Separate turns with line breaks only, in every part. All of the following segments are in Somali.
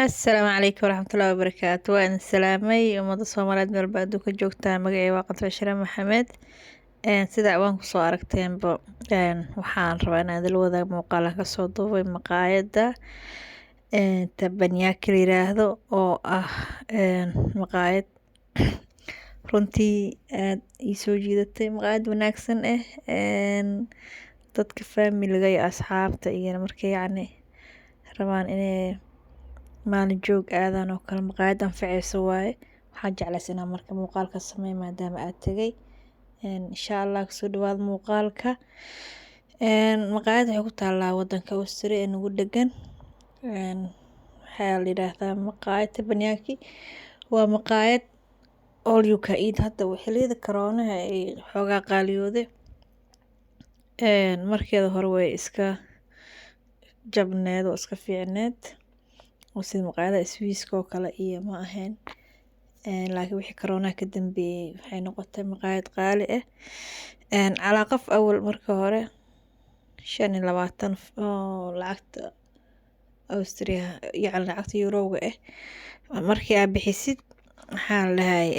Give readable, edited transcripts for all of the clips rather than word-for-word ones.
السلام عليكم ورحمة الله وبركاته. وأنا السلامي ومدى Soomaaliyeed meel baa adduunka joogtaa. Magacayga waa Qadra Shire Maxamed. Sida waan ku soo aragteenba waxaan rabaa inaan idil wadaago muuqaal aan kasoo duubay maqaayadda Tabanyaki la yiraahdo oo ah maqaayad runtii aad ii soo jiidatay, maqaayad wanaagsan dadka familiga iyo asxaabta iyo markay rabaan inay maalin joog aadaan oo kale maqaayad anfacayso waaye. waxaan jeclaysan inaan marka muuqaalka sameeyo maadaama aad tagay insha Allah kusoo dhawaad muuqaalka. maqaayad waxay ku taalaa wadanka Austria ee nagu dhagan. waxaa la yiraahdaa maqaayad Tabanyaki. waa maqaayad all you can eat. hadda xilliyada corona ay xoogaa qaaliyooday markeeda hore way iska jabneed oo iska fiicneed oo sida maqaayada Swiss-ka oo kale iyo ma ahayn. laakiin wixii corona ka dambeeyay waxay noqotay maqaayad qaali ah. calaa qof awal marka hore 25 oo lacagta Austria yacni lacagta Euro-ga markii aad bixisid waxaa la dhahay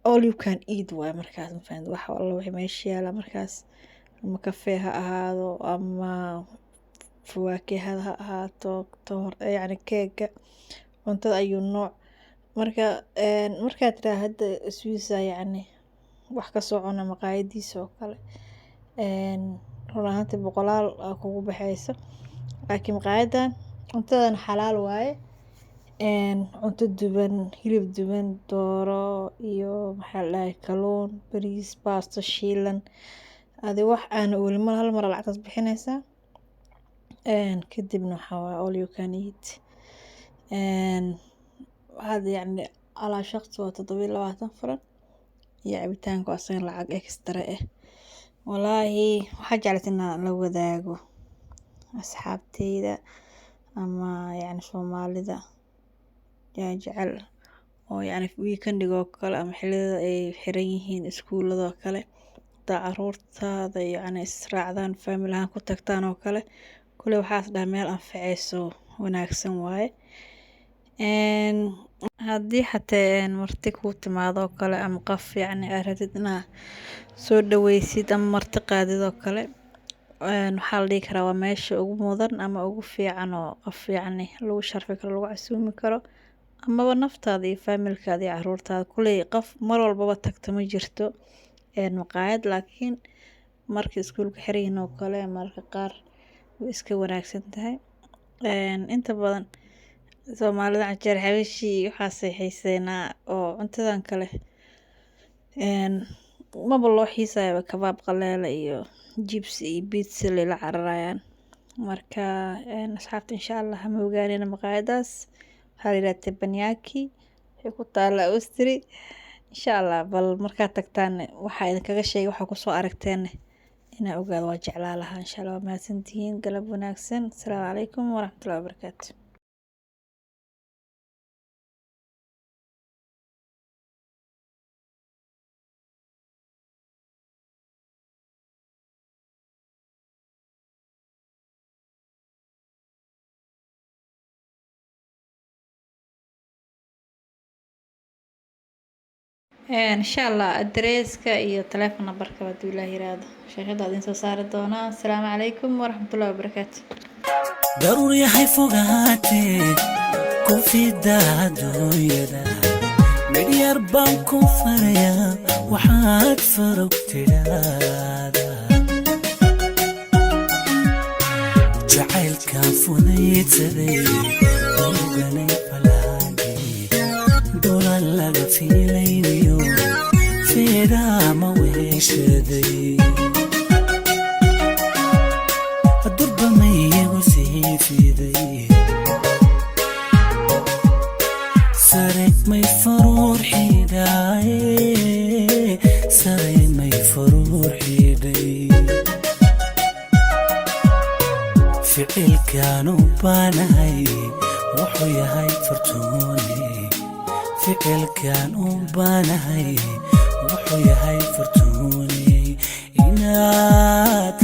all you can eat waaye markaas ma fahanti wax walba wixii meesha yaala markaas ama kafee ha ahaado ama fawaakihada ha ahaato yacni keega cuntada ayuu nooc marka markaad tiraa hadda Swiss yacni wax ka soo cuna maqaayadiisa oo kale run ahaantii boqolaal kugu baxayso. laakiin maqaayadan cuntadan xalaal waaye. cunto duban, hilib duban, dooro iyo maxaa la dhahay kalluun, bariis, baasto shiilan adi wax aan weli hal mar lacagtaas bixinaysaa. kadibna waxaa waaye all you can eat. هذا يعني على شخص وتطويل 20 فرن iyo cabitaanku asagan lacag extra والله waxaa jeclahay inaan la wadaago asxaabteyda ama yani Soomaalida jecel oo yani weekend-iga oo kale ama xilliyada ay xiran yihiin iskuulada oo kale caruurtaada yani israacdaan family ahaan ku tagtaan oo kale kule waxaas dhahay meel anfacayso wanaagsan waaye. haddii xataa marti ku timaado oo kale ama qof yani aad rabtid inaad soo dhaweysid ama marti qaadid oo kale waxaa la dhihi karaa waa meesha ugu mudan ama ugu fiican oo qof yani lagu sharfi karo lagu casuumi karo amaba naftaada iyo familkaada iyo caruurtaada kuley qof mar walbaba tagto ma jirto maqaayad. laakiin markii iskuulka xiran yihiin oo kale marka qaar way iska wanaagsan tahay. inta badan Soomaalida canjeer xabashi waxaasay xiiseynaa oo cuntadan kale maba loo xiisayo kabaab qaleela iyo jibsi iyo pizza la cararayaan. marka asxaabta insha Allah ma ogaanina maqaayadaas waxaa la yiraahdaa Tabanyaki waxay ku taalaa Austria insha Allah bal markaad tagtaan waxaa idinkaga sheegay waxa ku soo aragteen inaa ogaado waa jeclaa lahaa insha Allah. mahadsantihiin galab wanaagsan. assalaamu calaykum waraxmatullaahi wabarakaatu. إن شاء الله أدريسك iyo telephone numberka haduu Ilaahay yiraahdo shaqada idin soo saari doona. Assalaamu calaykum waraxmatullaahi wabarakaatu.
ضروري هاي فوقاتي كون في دادويدا مليار بانكو فريا وحاد فرق تلادا جعيل كافوني تدي وغني فلاقي دولا لغا في ليليو في داما ويشدي الدرب ميغو سيفيدي ساري مي فرور حيداي ساري مي فرور حيداي فعل كانوا بانهاي وحويا هاي فرتوني فعل كانوا بانهاي وحويا هاي فرتوني إنات